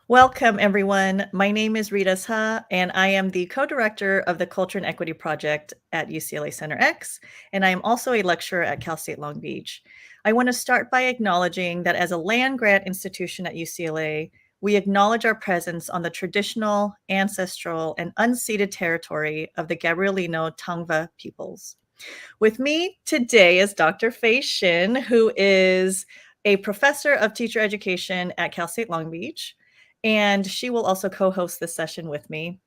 Welcome, everyone. My name is Rita Sa, and I am the co-director of the Culture and Equity Project at UCLA Center X, and I am also a lecturer at Cal State Long Beach. I want to start by acknowledging that as a land-grant institution at UCLA, we acknowledge our presence on the traditional, ancestral, and unceded territory of the Gabrielino Tongva peoples. With me today is Dr. Fei Shin, who is a professor of teacher education at Cal State Long Beach, and she will also co-host this session with me.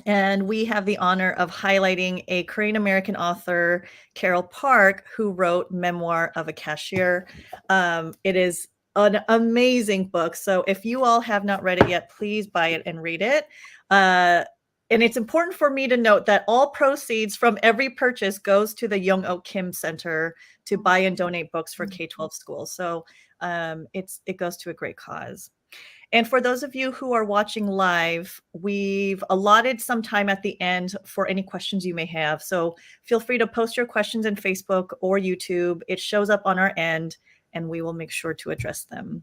And we have the honor of highlighting a Korean American author, Carol Park, who wrote Memoir of a Cashier. It is an amazing book. So if you all have not read it yet, please buy it and read it. And it's important for me to note that all proceeds from every purchase goes to the Young Ok Kim Center to buy and donate books for K-12 schools. So it goes to a great cause. And for those of you who are watching live, we've allotted some time at the end for any questions you may have. So feel free to post your questions in Facebook or YouTube. It shows up on our end, and we will make sure to address them.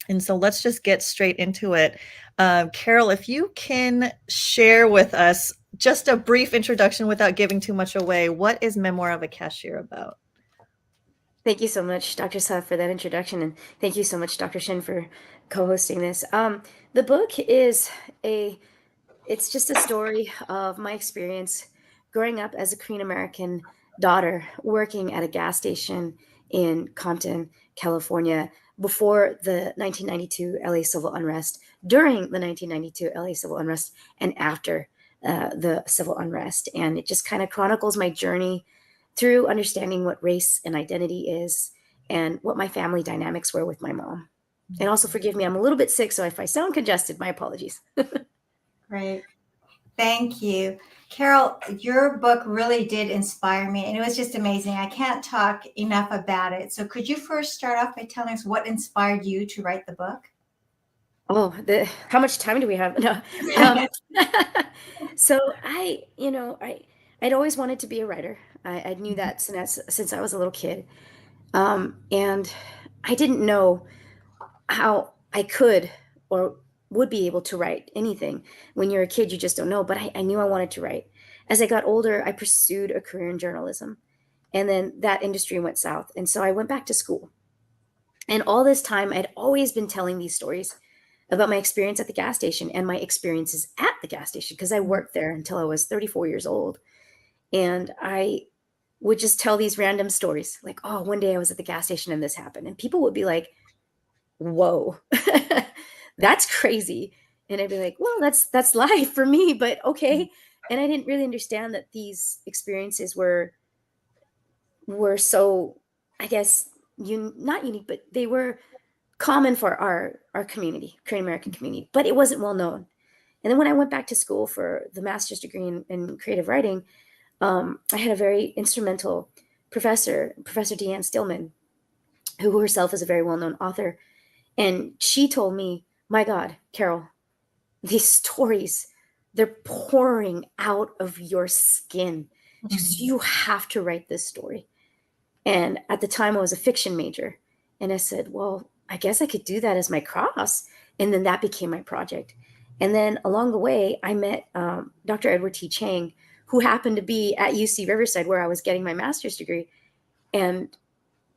And so let's just get straight into it. Carol, if you can share with us just a brief introduction without giving too much away, what is Memoir of a Cashier about? Thank you so much, Dr. Sa, for that introduction, and thank you so much, Dr. Shin, for co-hosting this. The book it's just a story of my experience growing up as a Korean American daughter working at a gas station in Compton, California, before the 1992 LA civil unrest, during the 1992 LA civil unrest, and after the civil unrest. And it just kind of chronicles my journey through understanding what race and identity is and what my family dynamics were with my mom. And also forgive me, I'm a little bit sick, so if I sound congested, my apologies. Great. Thank you. Carol, your book really did inspire me, and it was just amazing. I can't talk enough about it. So could you first start off by telling us what inspired you to write the book? Oh, how much time do we have? No. So I'd always wanted to be a writer. I knew that since I was a little kid. And I didn't know how I could or would be able to write anything. When you're a kid, you just don't know. But I knew I wanted to write. As I got older, I pursued a career in journalism. And then that industry went south. And so I went back to school. And all this time, I'd always been telling these stories about my experience at the gas station and my experiences at the gas station because I worked there until I was 34 years old. And I would just tell these random stories like, oh, one day I was at the gas station and this happened. And people would be like, whoa, that's crazy. And I'd be like, well, that's life for me, but okay. And I didn't really understand that these experiences were so, I guess, not unique, but they were common for our community, Korean American community, but it wasn't well known. And then when I went back to school for the master's degree in creative writing, I had a very instrumental professor, Professor Deanne Stillman, who herself is a very well-known author. And she told me, my God, Carol, these stories, they're pouring out of your skin. You have to write this story. And at the time I was a fiction major. And I said, well, I guess I could do that as my cross. And then that became my project. And then along the way, I met Dr. Edward T. Chang, who happened to be at UC Riverside where I was getting my master's degree. And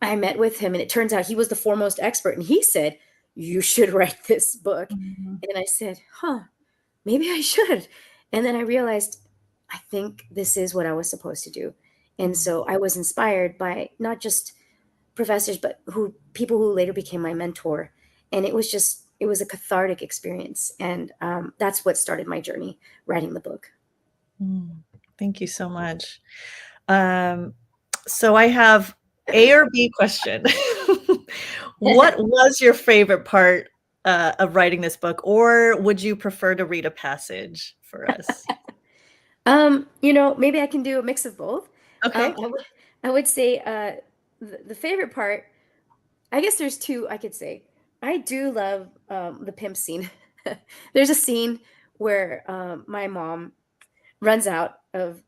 I met with him, and it turns out he was the foremost expert. And he said, you should write this book. And I said, maybe I should. And then I realized, I think this is what I was supposed to do. And so I was inspired by not just professors, but people who later became my mentor. And it was a cathartic experience. And that's what started my journey writing the book. Thank you so much. So I have A or B question. What was your favorite part of writing this book, or would you prefer to read a passage for us? Maybe I can do a mix of both. Okay. I would say the favorite part, I guess there's two I could say. I do love the pimp scene. There's a scene where my mom runs out of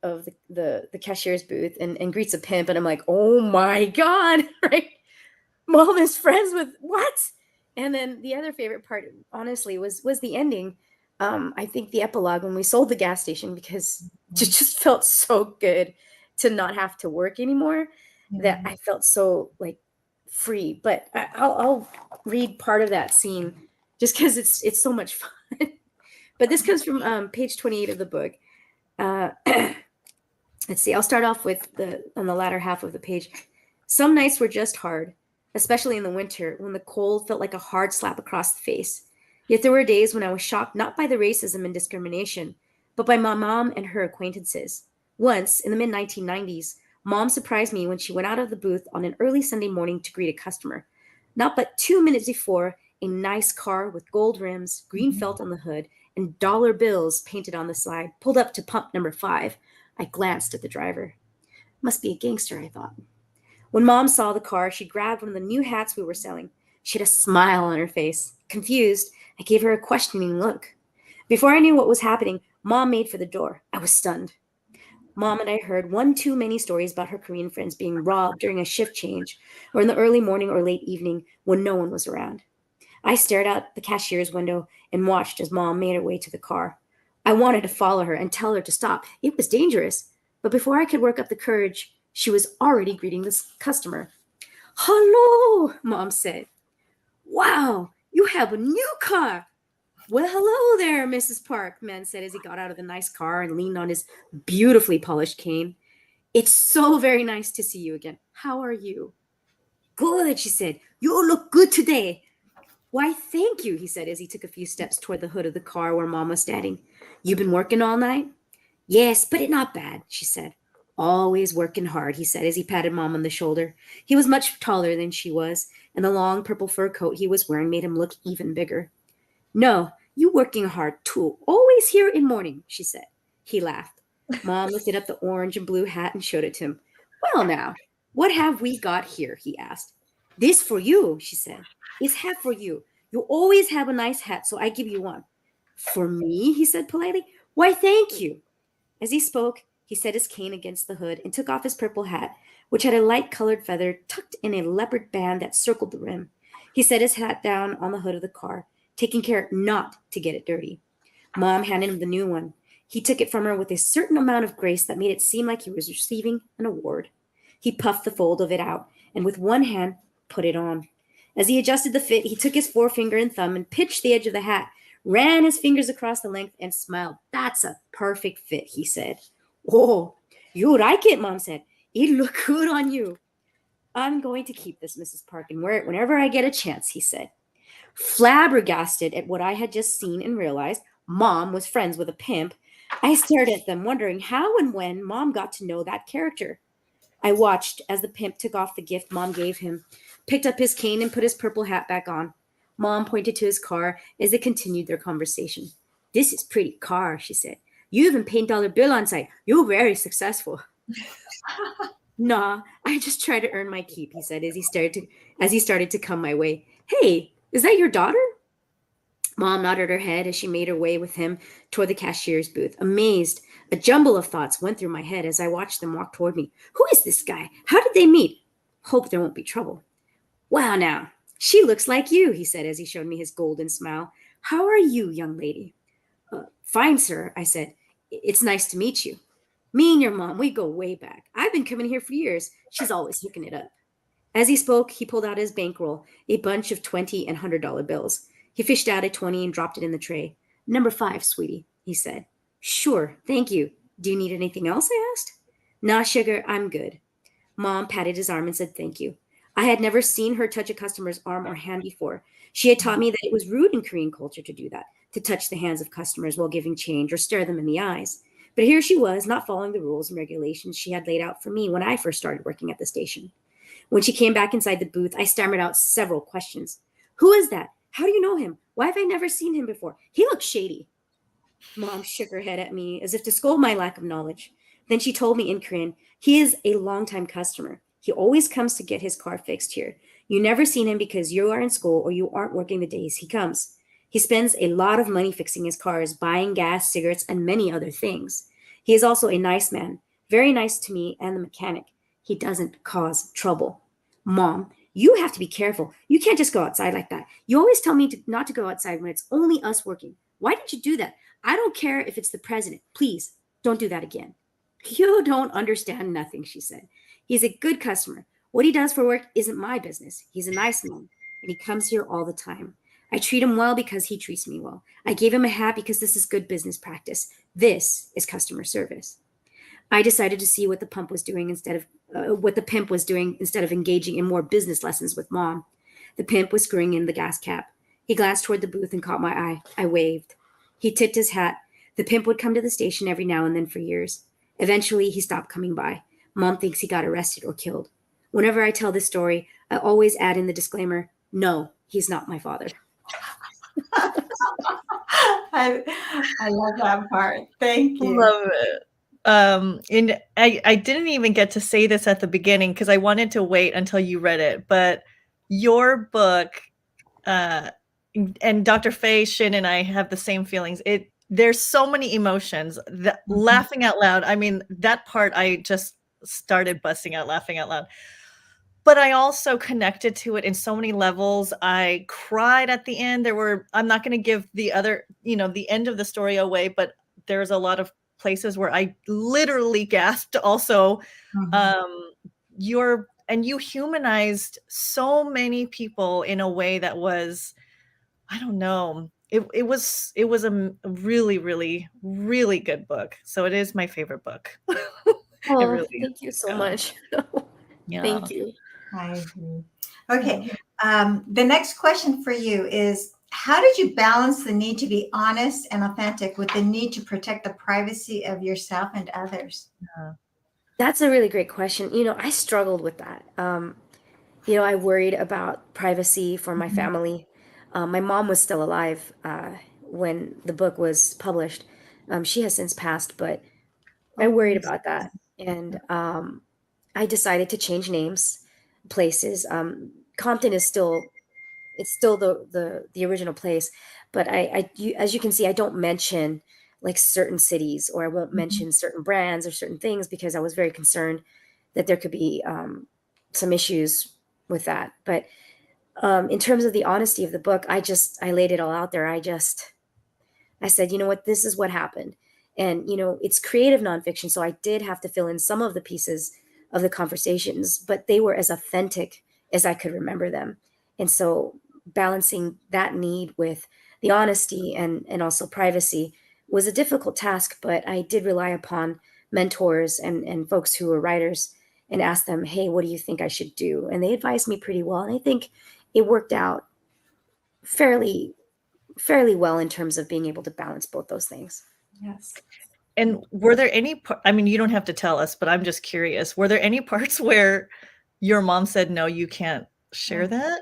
the cashier's booth and greets a pimp, and I'm like, oh my God, right? Mom is friends with what? And then the other favorite part, honestly, was the ending. I think the epilogue when we sold the gas station, because it just felt so good to not have to work anymore, that I felt so like free. But I'll read part of that scene just because it's so much fun. But this comes from page 28 of the book. Uh, let's see. I'll start off with on the latter half of the page. Some nights were just hard, especially in the winter when the cold felt like a hard slap across the face. Yet there were days when I was shocked not by the racism and discrimination, but by my mom and her acquaintances. Once, in the mid 1990s, mom surprised me when she went out of the booth on an early Sunday morning to greet a customer. Not but 2 minutes before, a nice car with gold rims, green felt on the hood, and dollar bills painted on the side pulled up to pump number 5. I glanced at the driver. Must be a gangster, I thought. When mom saw the car, she grabbed one of the new hats we were selling. She had a smile on her face. Confused, I gave her a questioning look. Before I knew what was happening, mom made for the door. I was stunned. Mom and I heard one too many stories about her Korean friends being robbed during a shift change or in the early morning or late evening when no one was around. I stared out the cashier's window and watched as mom made her way to the car. I wanted to follow her and tell her to stop. It was dangerous. But before I could work up the courage, she was already greeting this customer. Hello, mom said. Wow, you have a new car. Well, hello there, Mrs. Park, man said as he got out of the nice car and leaned on his beautifully polished cane. It's so very nice to see you again. How are you? Good, she said. You look good today. Why, thank you, he said as he took a few steps toward the hood of the car where mom was standing. You been working all night? Yes, but it not bad, she said. Always working hard, he said as he patted mom on the shoulder. He was much taller than she was, and the long purple fur coat he was wearing made him look even bigger. No, you working hard too. Always here in morning, she said. He laughed. Mom lifted up the orange and blue hat and showed it to him. Well now, what have we got here, he asked. This for you, she said. It's hat for you. You always have a nice hat, so I give you one. For me, he said politely. Why, thank you. As he spoke, he set his cane against the hood and took off his purple hat, which had a light-colored feather tucked in a leopard band that circled the rim. He set his hat down on the hood of the car, taking care not to get it dirty. Mom handed him the new one. He took it from her with a certain amount of grace that made it seem like he was receiving an award. He puffed the fold of it out and with one hand put it on. As he adjusted the fit, he took his forefinger and thumb and pitched the edge of the hat, ran his fingers across the length, and smiled. That's a perfect fit, he said. Oh, you like it, Mom said. It look good on you. I'm going to keep this, Mrs. Park, and wear it whenever I get a chance, he said. Flabbergasted at what I had just seen and realized Mom was friends with a pimp, I stared at them, wondering how and when Mom got to know that character. I watched as the pimp took off the gift Mom gave him, picked up his cane, and put his purple hat back on. Mom pointed to his car as they continued their conversation. This is pretty car, she said. You even paint dollar bill on site. You're very successful. Nah, I just try to earn my keep, he said as he started to come my way. Hey, is that your daughter? Mom nodded her head as she made her way with him toward the cashier's booth. Amazed, a jumble of thoughts went through my head as I watched them walk toward me. Who is this guy? How did they meet? Hope there won't be trouble. Wow, now, she looks like you, he said as he showed me his golden smile. How are you, young lady? Fine, sir, I said. It's nice to meet you. Me and your mom, we go way back. I've been coming here for years. She's always hooking it up. As he spoke, he pulled out his bankroll, a bunch of $20 and $100 bills. He fished out a 20 and dropped it in the tray. Number 5, sweetie, he said. Sure, thank you. Do you need anything else, I asked. Nah, sugar, I'm good. Mom patted his arm and said thank you. I had never seen her touch a customer's arm or hand before. She had taught me that it was rude in Korean culture to do that, to touch the hands of customers while giving change or stare them in the eyes. But here she was, not following the rules and regulations she had laid out for me when I first started working at the station. When she came back inside the booth, I stammered out several questions. Who is that? How do you know him? Why have I never seen him before? He looks shady. Mom shook her head at me as if to scold my lack of knowledge. Then she told me in Korean, he is a longtime customer. He always comes to get his car fixed here. You never seen him because you are in school or you aren't working the days he comes. He spends a lot of money fixing his cars, buying gas, cigarettes, and many other things. He is also a nice man, very nice to me and the mechanic. He doesn't cause trouble. Mom, You have to be careful. You can't just go outside like that. You always tell me not to go outside when it's only us working. Why did you do that? I don't care if it's the president. Please don't do that again. You don't understand nothing, she said. He's a good customer. What he does for work isn't my business. He's a nice man, and he comes here all the time. I treat him well because he treats me well. I gave him a hat because this is good business practice. This is customer service. I decided to see what the pimp was doing instead of engaging in more business lessons with Mom. The pimp was screwing in the gas cap. He glanced toward the booth and caught my eye. I waved. He tipped his hat. The pimp would come to the station every now and then for years. Eventually, he stopped coming by. Mom thinks he got arrested or killed. Whenever I tell this story, I always add in the disclaimer, no, he's not my father. I love that part. Thank you. Love it. And I didn't even get to say this at the beginning because I wanted to wait until you read it, but your book, and Dr. Faye, Shin, and I have the same feelings. There's so many emotions. Laughing out loud. I mean, that part I just started busting out laughing out loud. But I also connected to it in so many levels. I cried at the end. I'm not going to give the end of the story away, but there's a lot of places where I literally gasped also. You humanized so many people in a way that was, I don't know. It was a really, really, really good book. So it is my favorite book. Oh, really thank you so much. Yeah. Thank you. I agree. Okay. The next question for you is, how did you balance the need to be honest and authentic with the need to protect the privacy of yourself and others? That's a really great question. I struggled with that. I worried about privacy for my family. My mom was still alive when the book was published. She has since passed, but I worried about that. And I decided to change names, places. Compton is still the original place, but as you can see, I don't mention like certain cities, or I won't mention certain brands or certain things because I was very concerned that there could be some issues with that. But in terms of the honesty of the book, I laid it all out there. I said, you know what, this is what happened. And, it's creative nonfiction. So I did have to fill in some of the pieces of the conversations, but they were as authentic as I could remember them. And so balancing that need with the honesty and also privacy was a difficult task, but I did rely upon mentors and folks who were writers and ask them, hey, what do you think I should do? And they advised me pretty well. And I think it worked out fairly well in terms of being able to balance both those things. Yes. And were there any, I mean, you don't have to tell us, but I'm just curious. Were there any parts where your mom said, no, you can't share that?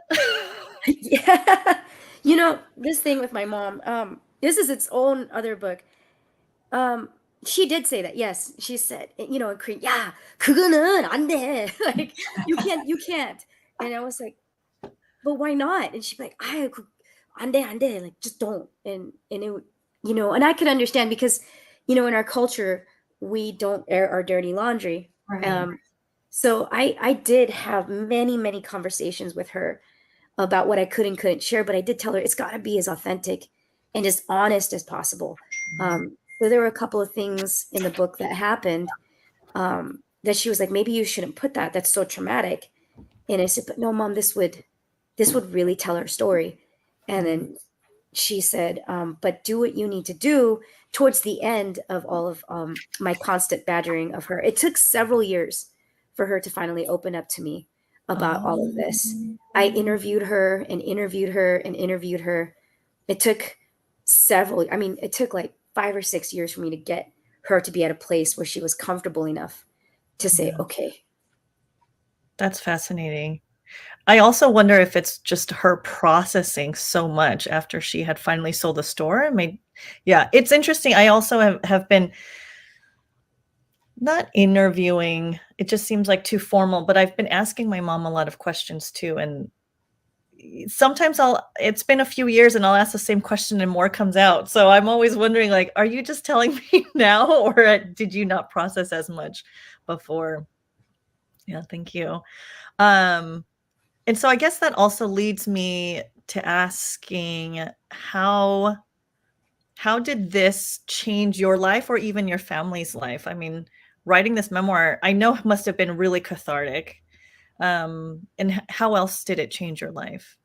Yeah. This thing with my mom, this is its own other book. She did say that. Yes. She said, in Korean, yeah, 그거는 안 돼. Like, you can't. And I was like, but why not? And she'd be like, 안 돼. Like, just don't. And it, and I could understand because, in our culture, we don't air our dirty laundry. Right. So I did have many, many conversations with her about what I could and couldn't share, but I did tell her it's got to be as authentic and as honest as possible. So there were a couple of things in the book that happened that she was like, maybe you shouldn't put that. That's so traumatic. And I said, but no, Mom, this would really tell her story. And then she said, but do what you need to do. Towards the end of all of my constant badgering of her, it took several years for her to finally open up to me about all of this. I interviewed her and interviewed her and interviewed her. It took like 5 or 6 years for me to get her to be at a place where she was comfortable enough to say, okay. That's fascinating. I also wonder if it's just her processing so much after she had finally sold the store. It's interesting. I also have been not interviewing. It just seems like too formal, but I've been asking my mom a lot of questions too. And sometimes it's been a few years and I'll ask the same question and more comes out. So I'm always wondering, like, are you just telling me now, or did you not process as much before? Yeah. Thank you. And so I guess that also leads me to asking how did this change your life or even your family's life? I mean, writing this memoir, I know must have been really cathartic. And how else did it change your life?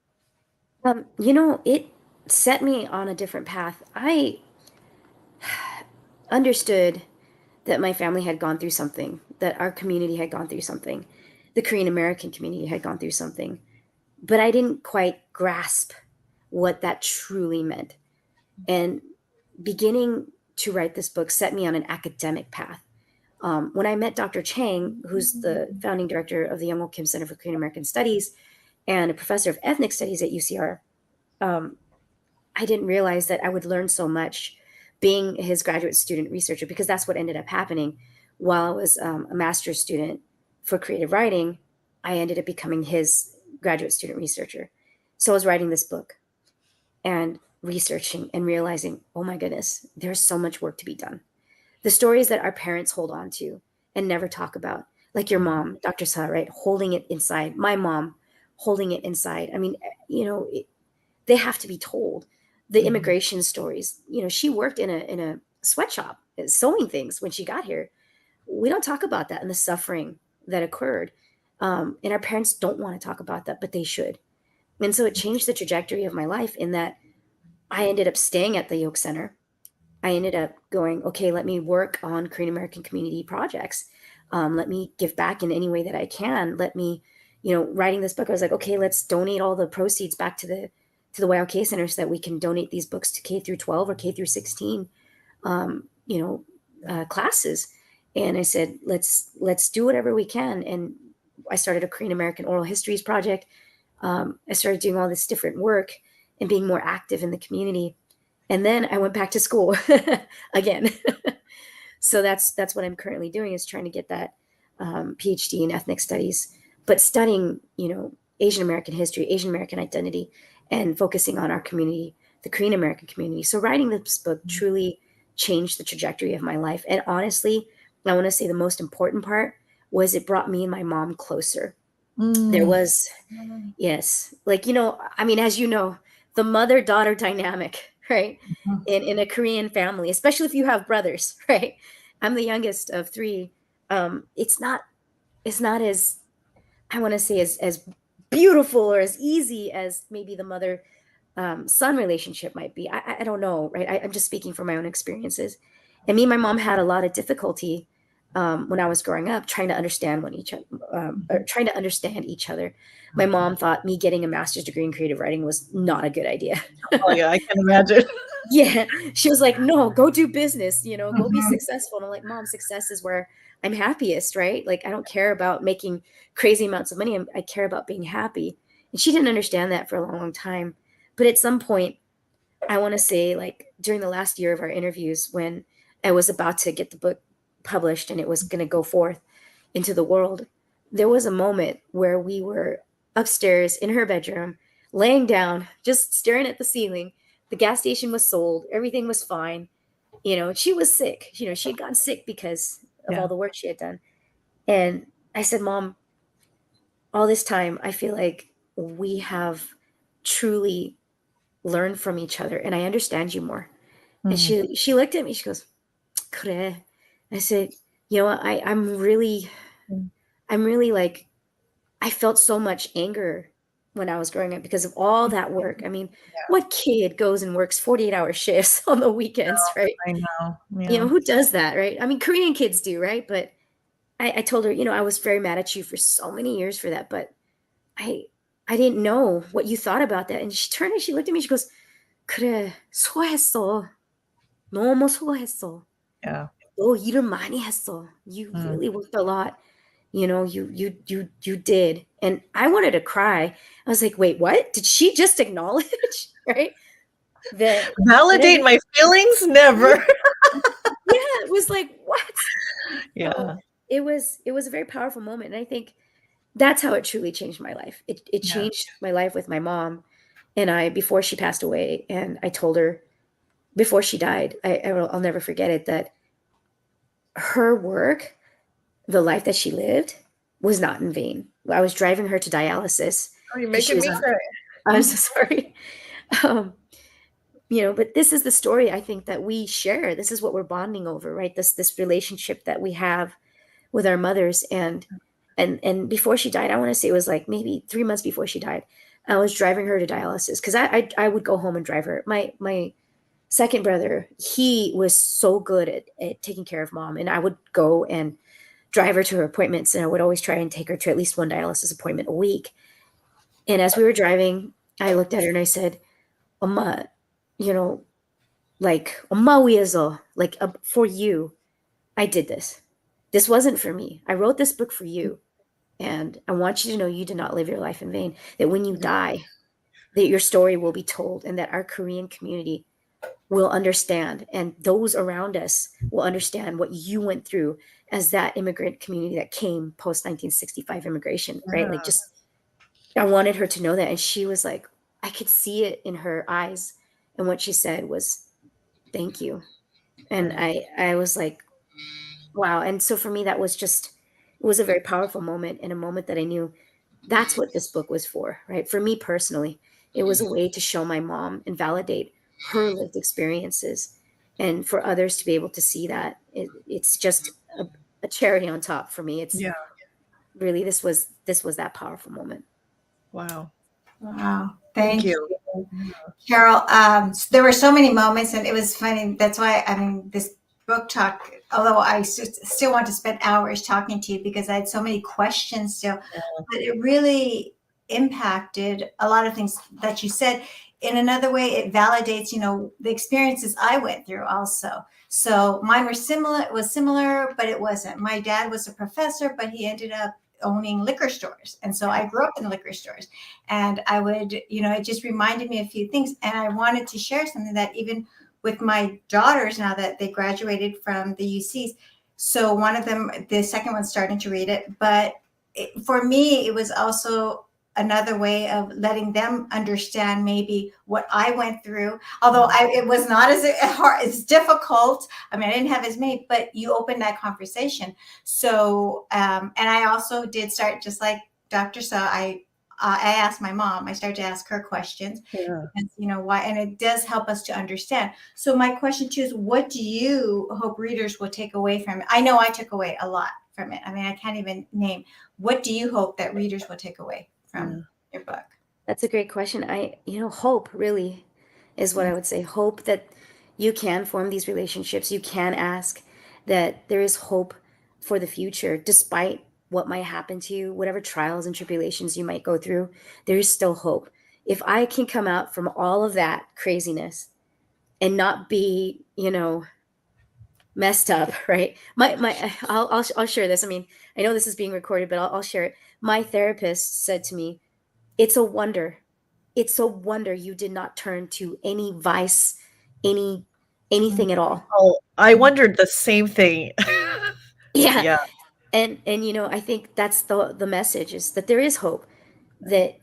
It set me on a different path. I understood that my family had gone through something, that our community had gone through something, the Korean American community had gone through something, but I didn't quite grasp what that truly meant. And beginning to write this book set me on an academic path. When I met Dr. Chang, who's the founding director of the Young Kim Center for Korean American Studies and a professor of ethnic studies at UCR, um, I didn't realize that I would learn so much being his graduate student researcher, because that's what ended up happening. While I was a master's student for creative writing, I ended up becoming his graduate student researcher. So I was writing this book and researching and realizing, oh my goodness, there's so much work to be done. The stories that our parents hold on to and never talk about, like your mom, Dr. Sa, right? Holding it inside. My mom holding it inside. I mean, they have to be told. The immigration stories. She worked in a sweatshop sewing things when she got here. We don't talk about that and the suffering that occurred. And our parents don't want to talk about that, but they should. And so it changed the trajectory of my life in that I ended up staying at the Yoke Center. I ended up going, okay, let me work on Korean American community projects. Let me give back in any way that I can. Let me, writing this book, I was like, okay, let's donate all the proceeds back to the YLK Center so that we can donate these books to K through 12 or K through 16, classes. And I said, let's do whatever we can. And I started a Korean American oral histories project. I started doing all this different work and being more active in the community. And then I went back to school again. So that's what I'm currently doing, is trying to get that PhD in ethnic studies, but studying, Asian American history, Asian American identity, and focusing on our community, the Korean American community. So writing this book truly changed the trajectory of my life. And honestly, I want to say the most important part was it brought me and my mom closer. There was, yes, like, I mean, as you know, the mother-daughter dynamic, right? In a Korean family, especially if you have brothers, right? I'm the youngest of three. It's not as, I want to say, as beautiful or as easy as maybe the mother son relationship might be. I don't know, right? I'm just speaking from my own experiences. And me and my mom had a lot of difficulty when I was growing up, trying to understand trying to understand each other. My mom thought me getting a master's degree in creative writing was not a good idea. Oh yeah, I can imagine. Yeah, she was like, "No, go do business. Go be successful." And I'm like, "Mom, success is where I'm happiest, right? Like, I don't care about making crazy amounts of money. I care about being happy." And she didn't understand that for a long, long time. But at some point, I want to say, like, during the last year of our interviews, when I was about to get the book published and it was going to go forth into the world, there was a moment where we were upstairs in her bedroom, laying down, just staring at the ceiling. The gas station was sold. Everything was fine. She was sick. She had gotten sick because of Yeah. all the work she had done. And I said, "Mom, all this time, I feel like we have truly learned from each other and I understand you more." And Mm. she looked at me, she goes, "그래." I said, I'm really like, I felt so much anger when I was growing up because of all that work. I mean, what kid goes and works 48-hour shifts on the weekends, right? I know. Yeah. Who does that, right? I mean, Korean kids do, right? But I told her, I was very mad at you for so many years for that, but I I didn't know what you thought about that. And she turned and she looked at me, she goes, "그래, 수고했어. 너무 수고했어. Yeah. 너 일을 많이 했어. You Mm. really worked a lot. You did." And I wanted to cry. I was like, "Wait, what? Did she just acknowledge?" Right? That Validate my feelings? yeah, Never. it was like, what? So Yeah. it was a very powerful moment. And I think that's how it truly changed my life. It Yeah. changed my life with my mom and I before she passed away. And I told her before she died, I'll never forget it, that her work, the life that she lived, was not in vain. I was driving her to dialysis Oh, you're 'cause she making was me on. cry. I'm so sorry. Um, but this is the story I think that we share. This is what we're bonding over, right? This relationship that we have with our mothers. And before she died, I want to say it was like maybe 3 months before she died, I was driving her to dialysis because I would go home and drive her. My second brother, he was so good at taking care of mom, and I would go and drive her to her appointments, and I would always try and take her to at least one dialysis appointment a week. And as we were driving, I looked at her and I said, Oma, you know, like, Oma Wiezo, like for you, I did this. This wasn't for me. I wrote this book for you. And I want you to know you did not live your life in vain. That when you die, that your story will be told and that our Korean community will understand and those around us will understand what you went through as that immigrant community that came post 1965 immigration, right? Like Yeah. just I wanted her to know that. And she was like, I could see it in her eyes. And what she said was, thank you. And I was like, wow. And so for me, that was just, it was a very powerful moment and a moment that I knew that's what this book was for, right? For me personally, it was a way to show my mom and validate her lived experiences and for others to be able to see that. It's just a cherry on top for me. It's Yeah. really, this was that powerful moment. Wow. Wow. Thank Thank you. you. Carol, there were so many moments, and it was funny. That's why, I mean, this book talk, although I still want to spend hours talking to you because I had so many questions still, but it really impacted a lot of things that you said. In another way, it validates, the experiences I went through also. So mine were similar, it was similar, but it wasn't. My dad was a professor, but he ended up owning liquor stores. And so I grew up in liquor stores. And I would, it just reminded me of a few things. And I wanted to share something that even with my daughters, now that they graduated from the UCs, so one of them, the second one's starting to read it. But for me, it was also another way of letting them understand maybe what I went through. Although it was not as hard, as difficult. I mean, I didn't have as many, but you opened that conversation. So, and I also did start just like Dr. Sa. I asked my mom. I started to ask her questions. Yeah. Because, why, and it does help us to understand. So my question to you is, what do you hope readers will take away from it? I know I took away a lot from it. I mean, I can't even name. What do you hope that readers will take away from your book? That's a great question. Hope really is what I would say. Hope that you can form these relationships. You can ask that there is hope for the future, despite what might happen to you, whatever trials and tribulations you might go through, there is still hope. If I can come out from all of that craziness and not be, messed up, right? I'll share this. I mean, I know this is being recorded, but I'll share it. My therapist said to me, it's a wonder. It's a wonder you did not turn to any vice, anything at all. Oh, I wondered the same thing. Yeah. Yeah. And I think that's the message is that there is hope, that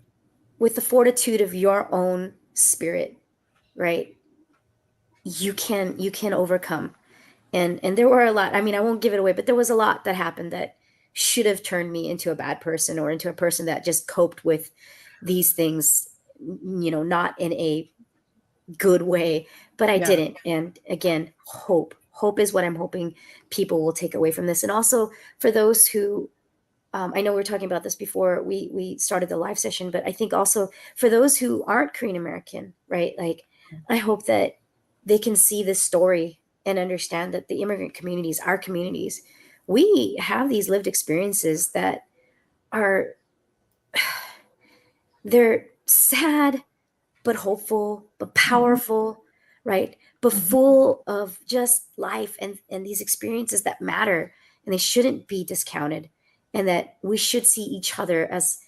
with the fortitude of your own spirit, right? You can overcome. And there were a lot, I mean, I won't give it away, but there was a lot that happened that should have turned me into a bad person or into a person that just coped with these things, not in a good way, but I didn't. And again, hope is what I'm hoping people will take away from this. And also for those who, I know we were talking about this before we started the live session, but I think also for those who aren't Korean American, right? Like, I hope that they can see this story and understand that the immigrant communities, our communities, we have these lived experiences that are, they're sad, but hopeful, but powerful, right? But full of just life and these experiences that matter, and they shouldn't be discounted, and that we should see each other as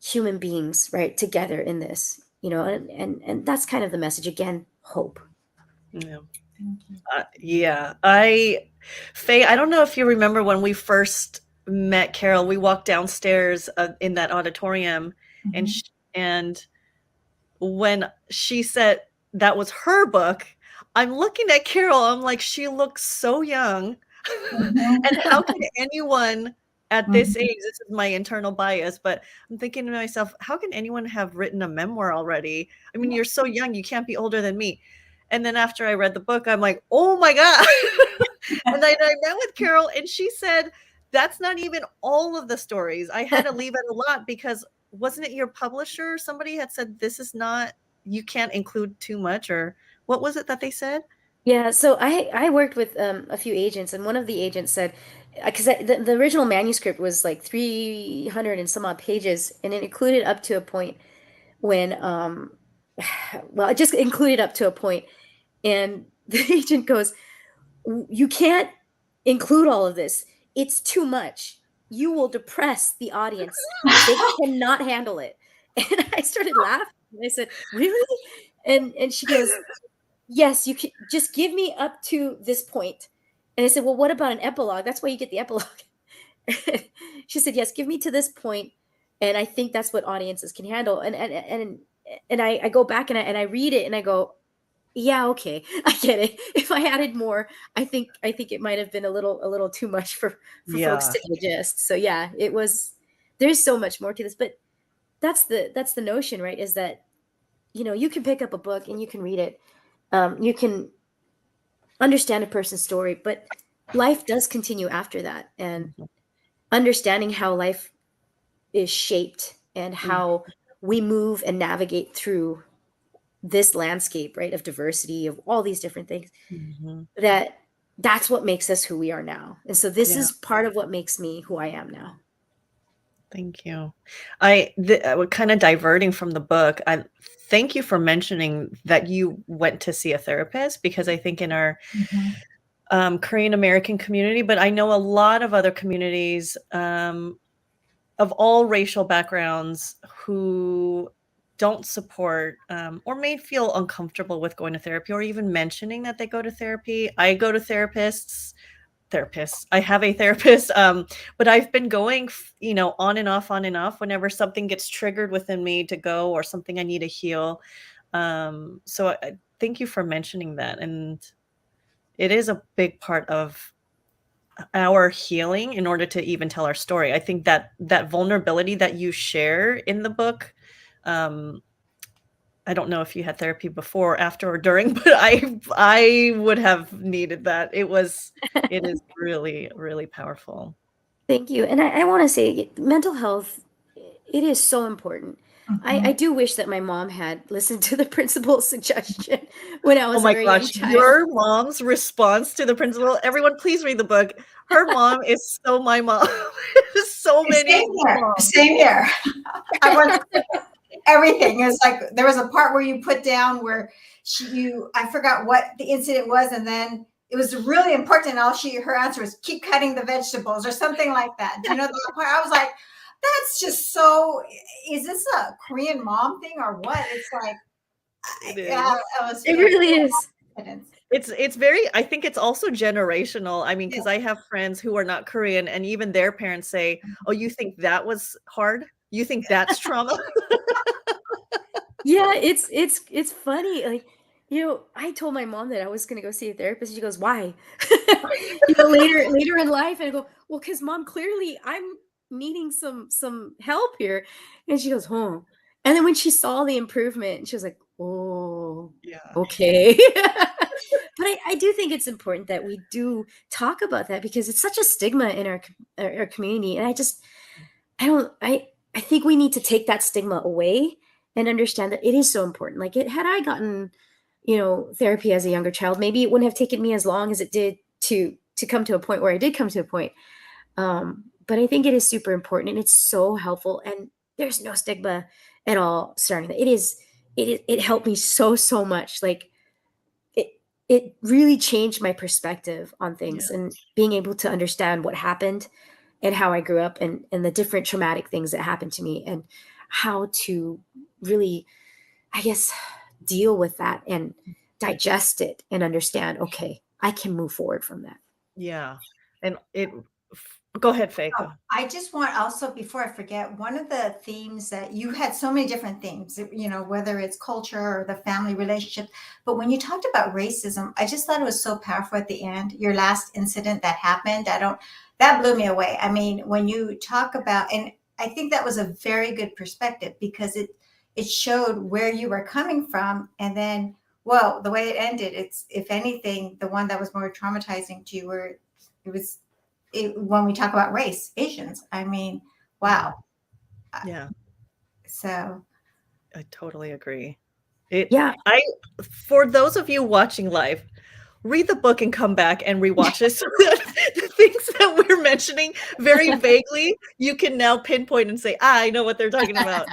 human beings, right, together in this, and that's kind of the message again, hope. Yeah. Yeah. Faye, I don't know if you remember when we first met Carol, we walked downstairs in that auditorium and and when she said that was her book, I'm looking at Carol, I'm like, she looks so young. And how can anyone at this age, this is my internal bias, but I'm thinking to myself, how can anyone have written a memoir already? I mean, you're so young, you can't be older than me. And then after I read the book, I'm like, oh my God. And then I met with Carol, and she said, that's not even all of the stories. I had to leave it a lot because wasn't it your publisher? Somebody had said, this is not, you can't include too much, or what was it that they said? Yeah, so I worked with a few agents, and one of the agents said, because the original manuscript was like 300 and some odd pages, and it included up to a point when, well, it just included up to a point, and the agent goes, you can't include all of this. It's too much. You will depress the audience. They cannot handle it. And I started laughing. I said, really? And she goes, yes, you can just give me up to this point. And I said, well, what about an epilogue? That's why you get the epilogue. She said, yes, give me to this point, and I think that's what audiences can handle. And I go back and I read it and I go, yeah, okay, I get it. If I added more, I think it might have been a little too much for folks Yeah. to digest. So yeah, it was. There's so much more to this, but that's the notion, right? Is that you can pick up a book and you can read it, you can understand a person's story, but life does continue after that, and Mhm. understanding how life is shaped and how we move and navigate through this landscape, right, of diversity, of all these different things, Mhm. that's what makes us who we are now. And so this Yeah. is part of what makes me who I am now. Thank you. Kind of diverting from the book. I thank you for mentioning that you went to see a therapist, because I think in our Mhm. Korean American community, but I know a lot of other communities of all racial backgrounds who don't support or may feel uncomfortable with going to therapy or even mentioning that they go to therapy. I go to therapists. I have a therapist, but I've been going, on and off whenever something gets triggered within me to go, or something I need to heal. So thank you for mentioning that, and it is a big part of our healing in order to even tell our story. I think that that vulnerability that you share in the book. Um, I don't know if you had therapy before, after, or during, but I would have needed that. It is really, really powerful. Thank you. And I want to say mental health, it is so important. I Mhm. do wish that my mom had listened to the principal's suggestion when I Oh was a my very young gosh, child. your mom's response to the principal, everyone please read the book. Her mom is so my mom. So many Same here. moms. Same here. I want everything. It's like there was a part where you put down where I forgot what the incident was, and then it was really important. And her answer was keep cutting the vegetables or something like that. Do you know that part? I was like, that's just so. Is this a Korean mom thing or what? It's like, It yeah, is. I was It like, really is. confidence. It's very, I think it's also generational. I mean, Yeah. because I have friends who are not Korean, and even their parents say, "Oh, you think that was hard? You think that's trauma?" Yeah, it's funny. Like, I told my mom that I was gonna go see a therapist. She goes, "Why?" Later in life, and I go, "Well, because mom, clearly I'm needing some help here." And she goes, "Huh." And then when she saw the improvement, she was like, "Oh, Yeah. okay." But I do think it's important that we do talk about that, because it's such a stigma in our community, and I don't I think we need to take that stigma away and understand that it is so important. Like, had I gotten, therapy as a younger child, maybe it wouldn't have taken me as long as it did to come to a point where I did come to a point. But I think it is super important, and it's so helpful, and there's no stigma at all starting that. It helped me so much. Like, it really changed my perspective on Yeah. things, and being able to understand what happened and how I grew up, and the different traumatic things that happened to me, and how to really, I guess, deal with that and digest it and understand, okay, I can move forward from that. Yeah. And go ahead, Faye. Oh, Go. I just want also, before I forget, one of the themes that you had so many different themes, whether it's culture or the family relationship. But when you talked about racism, I just thought it was so powerful at the end, your last incident that happened. that blew me away. I mean, when you talk about, and I think that was a very good perspective because it showed where you were coming from, and then, well, the way it ended, it's, if anything, the one that was more traumatizing to you were, it was when we talk about race, Asians. I mean, wow. Yeah, So I totally agree. Yeah. For those of you watching live, read the book and come back and rewatch this. So that the things that we're mentioning very vaguely, you can now pinpoint and say, I know what they're talking about.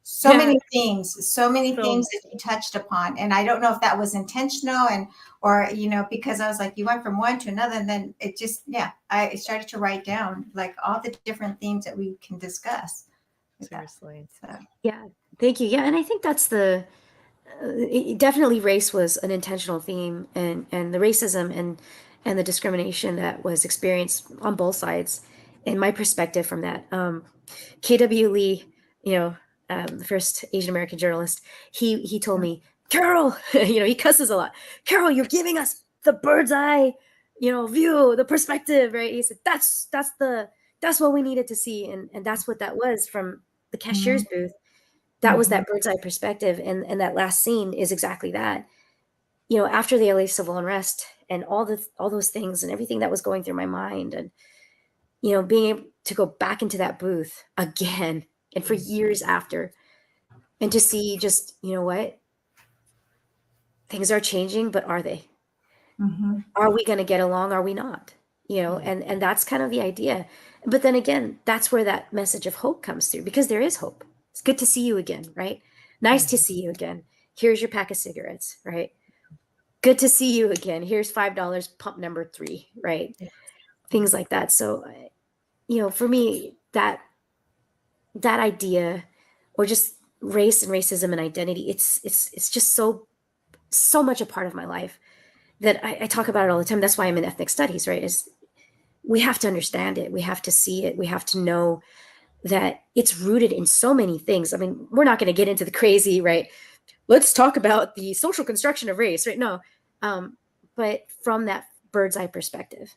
so Yeah. many themes, so many So- themes that you touched upon. And I don't know if that was intentional, and, or, you know, because I was like, you went from one to another, and then it just, yeah, I started to write down like all the different themes that we can discuss with that. Seriously. So, Yeah. Thank you. Yeah. And I think that's definitely race was an intentional theme, and the racism and the discrimination that was experienced on both sides. And my perspective from that, KW Lee, you know, the first Asian American journalist, he told me, Carol, you know, he cusses a lot. Carol, you're giving us the bird's eye, you know, view, the perspective, right? He said that's what we needed to see, and that's what that was from the cashier's booth. That was that bird's eye perspective, and that last scene is exactly that. You know, after the LA civil unrest and all those things and everything that was going through my mind, and you know, being able to go back into that booth again and for years after, and to see just, you know what, things are changing, but are they? mhm. Are we going to get along? Are we not? You know, and that's kind of the idea. But then again, that's where that message of hope comes through, because there is hope. It's good to see you again, right? Nice to see you again. Here's your pack of cigarettes, right? Good to see you again. Here's $5, pump number 3, right? Yeah. Things like that. So, you know, for me, that idea, or just race and racism and identity, it's just so much a part of my life that I talk about it all the time. That's why I'm in ethnic studies, right? Is we have to understand it, we have to see it, we have to know that it's rooted in so many things. I mean, we're not going to get into the crazy, right? Let's talk about the social construction of race, right? No, but from that bird's eye perspective,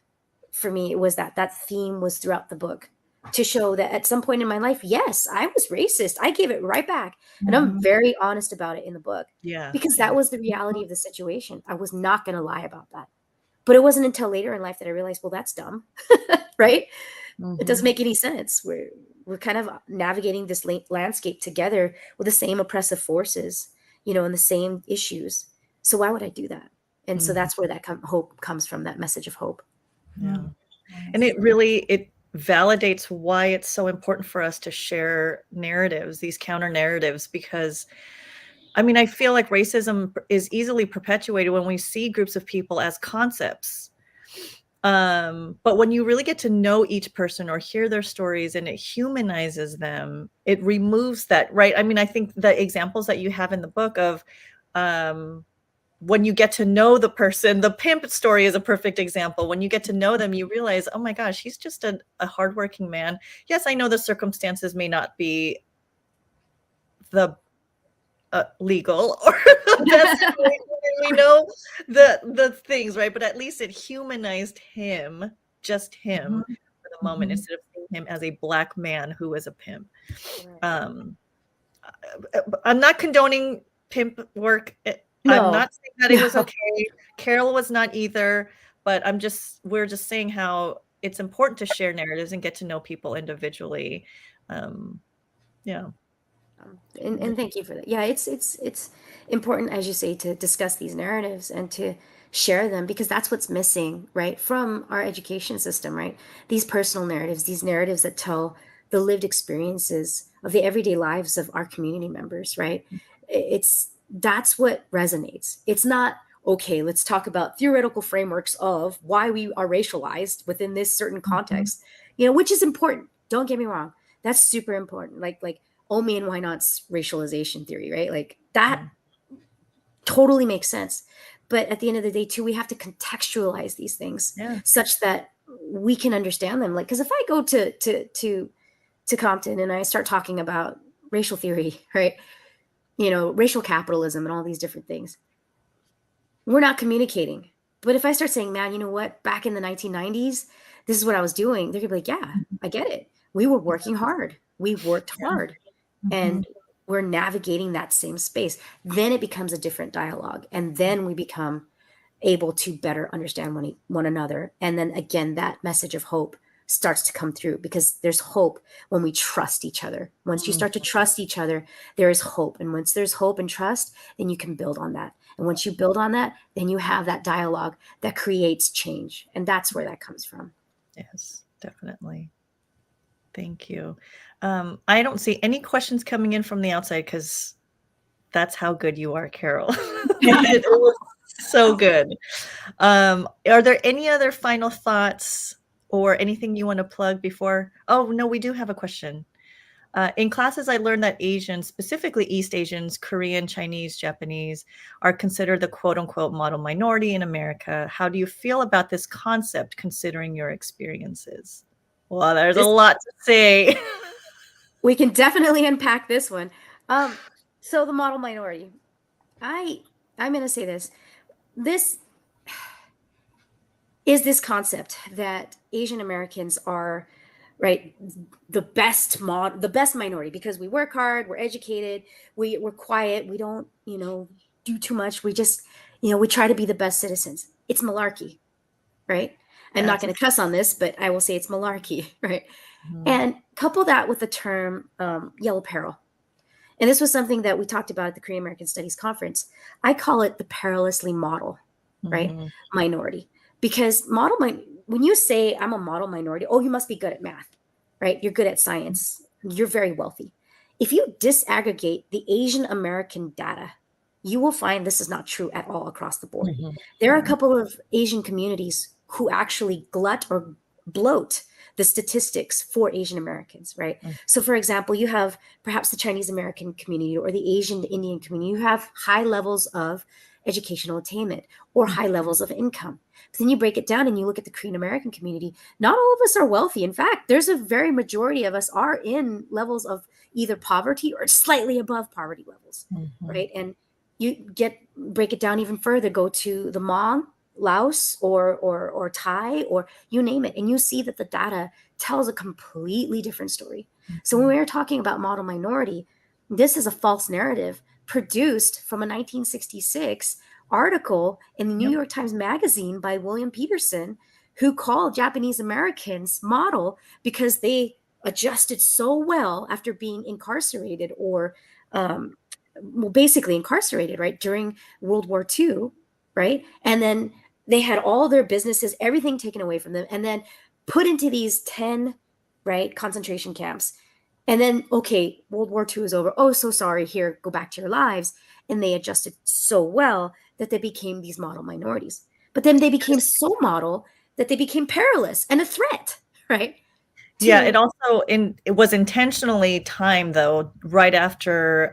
for me, it was that theme was throughout the book, to show that at some point in my life, yes, I was racist. I gave it right back. And I'm very honest about it in the book, Yeah. because that was the reality of the situation. I was not going to lie about that. But it wasn't until later in life that I realized, well, that's dumb, right? It doesn't make any sense. We're kind of navigating this landscape together with the same oppressive forces, you know, and the same issues. So why would I do that? And so that's where that hope comes from, that message of hope. Yeah. And it validates why it's so important for us to share narratives, these counter narratives, because I mean, I feel like racism is easily perpetuated when we see groups of people as concepts. But when you really get to know each person or hear their stories and it humanizes them, it removes that, right? I mean, I think the examples that you have in the book of when you get to know the person, the pimp story is a perfect example. When you get to know them, you realize, oh my gosh, he's just a hardworking man. Yes, I know the circumstances may not be the legal or the best way, we know the things, right? But at least it humanized him, just him, for the moment, instead of seeing him as a Black man who was a pimp. I'm not condoning pimp work. I'm not saying that it was okay. Carol was not either, but we're just saying how it's important to share narratives and get to know people individually. Yeah. And thank you for that. Yeah, it's important, as you say, to discuss these narratives and to share them, because that's what's missing, right, from our education system, right? These personal narratives, these narratives that tell the lived experiences of the everyday lives of our community members, right? That's what resonates. It's not, okay, let's talk about theoretical frameworks of why we are racialized within this certain context, you know, which is important. Don't get me wrong. That's super important. Like oh, me and why not's racialization theory, right? Like that totally makes sense. But at the end of the day, too, we have to contextualize these things such that we can understand them. Like, because if I go to Compton and I start talking about racial theory, right? You know, racial capitalism and all these different things, we're not communicating. But if I start saying, man, you know what? Back in the 1990s, this is what I was doing, they're gonna be like, yeah, I get it. We were working hard. We worked hard. And we're navigating that same space. Then it becomes a different dialogue. And then we become able to better understand one another. And then again, that message of hope starts to come through, because there's hope when we trust each other. Once you start to trust each other, there is hope. And once there's hope and trust, then you can build on that. And once you build on that, then you have that dialogue that creates change. And that's where that comes from. Yes, definitely. Thank you. I don't see any questions coming in from the outside, because that's how good you are, Carol. It was so good. Are there any other final thoughts or anything you want to plug before? Oh, no, we do have a question. In classes, I learned that Asians, specifically East Asians, Korean, Chinese, Japanese, are considered the quote unquote model minority in America. How do you feel about this concept, considering your experiences? Well, there's a lot to say. We can definitely unpack this one. So the model minority, I'm going to say this. This is this concept that Asian Americans are, right, the best minority, because we work hard, we're educated, we're quiet, we don't, do too much. We just, we try to be the best citizens. It's malarkey, right? I'm not going to cuss on this, but I will say it's malarkey, right? And couple that with the term yellow peril. And this was something that we talked about at the Korean American Studies Conference. I call it the perilously model, right? Minority. Because when you say I'm a model minority, oh, you must be good at math, right? You're good at science. You're very wealthy. If you disaggregate the Asian American data, you will find this is not true at all across the board. There are a couple of Asian communities who actually glut or bloat the statistics for Asian Americans, right? So for example, you have perhaps the Chinese American community or the Asian Indian community. You have high levels of educational attainment or high levels of income. But then you break it down and you look at the Korean American community. Not all of us are wealthy. In fact, there's a very majority of us are in levels of either poverty or slightly above poverty levels, right? And you break it down even further, go to the Hmong, Laos, or Thai, or you name it, and you see that the data tells a completely different story. So when we're talking about model minority, this is a false narrative produced from a 1966 article in the New York Times Magazine by William Peterson, who called Japanese Americans model because they adjusted so well after being incarcerated or basically incarcerated, right, during World War II, right? And then they had all their businesses, everything taken away from them, and then put into these 10, right, concentration camps. And then, okay, World War II is over. Oh, so sorry. Here, go back to your lives. And they adjusted so well that they became these model minorities. But then they became so model that they became perilous and a threat, right? Yeah, it also it was intentionally timed, though, right after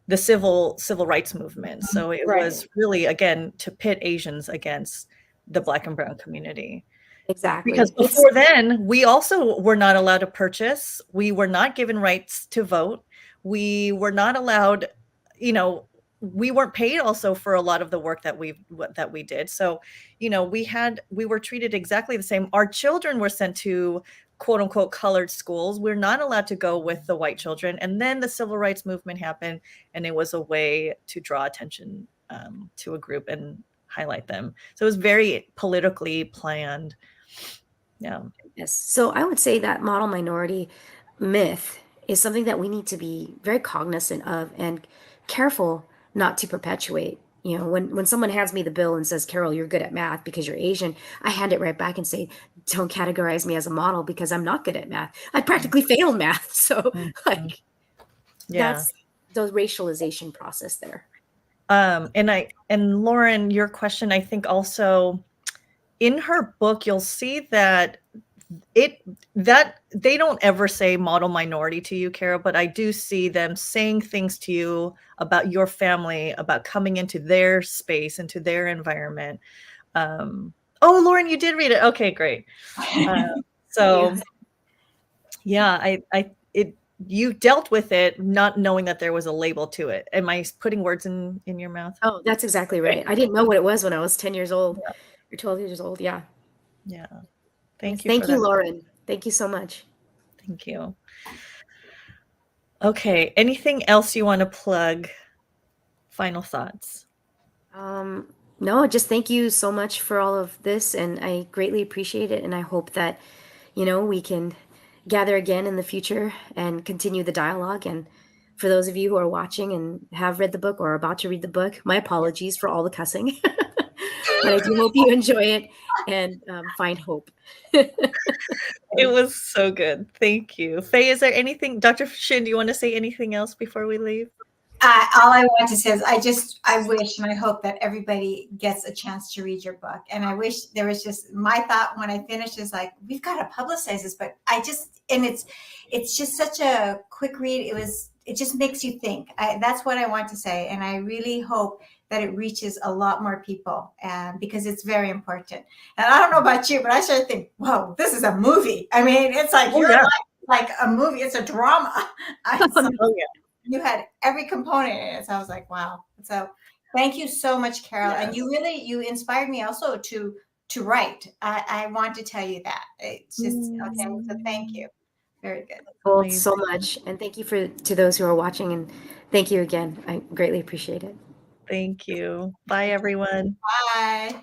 the civil rights movement. So it was really, again, to pit Asians against the Black and brown community. Exactly. Because before then, we also were not allowed to purchase. We were not given rights to vote. We were not allowed, we weren't paid also for a lot of the work that we did. So, we were treated exactly the same. Our children were sent to quote unquote colored schools. We're not allowed to go with the white children. And then the civil rights movement happened, and it was a way to draw attention to a group and highlight them. So it was very politically planned. Yeah. Yes. So I would say that model minority myth is something that we need to be very cognizant of and careful not to perpetuate. When someone hands me the bill and says, Carol, you're good at math because you're Asian, I hand it right back and say, don't categorize me as a model because I'm not good at math. I practically failed math. So that's the racialization process there. And Lauren, your question, I think also in her book, you'll see that they don't ever say model minority to you, Carol, but I do see them saying things to you about your family, about coming into their space, into their environment. Oh, Lauren, you did read it. Okay, great. You dealt with it not knowing that there was a label to it. Am I putting words in your mouth? Oh, that's exactly right. I didn't know what it was when I was 10 years old or 12 years old. Yeah. Yeah. Thank you Thank for you, that. Lauren. Thank you so much. Thank you. Okay, anything else you want to plug? Final thoughts. No, just thank you so much for all of this, and I greatly appreciate it. And I hope that, we can gather again in the future and continue the dialogue. And for those of you who are watching and have read the book or are about to read the book, my apologies for all the cussing, but I do hope you enjoy it and find hope. It was so good. Thank you. Faye, is there anything, Dr. Shin, do you want to say anything else before we leave? All I want to say is I wish and I hope that everybody gets a chance to read your book. And I wish there was just, my thought when I finished is like, we've got to publicize this, but it's just such a quick read. It just makes you think. That's what I want to say. And I really hope that it reaches a lot more people, because it's very important. And I don't know about you, but I started thinking, whoa, this is a movie. I mean, it's like your life, like a movie. It's a drama. You had every component in it. So I was like, wow. So thank you so much, Carol. Yes. And you inspired me also to write. I want to tell you that. It's just okay. So thank you. Very good. Well, so much. And thank you to those who are watching, and thank you again. I greatly appreciate it. Thank you. Bye, everyone. Bye.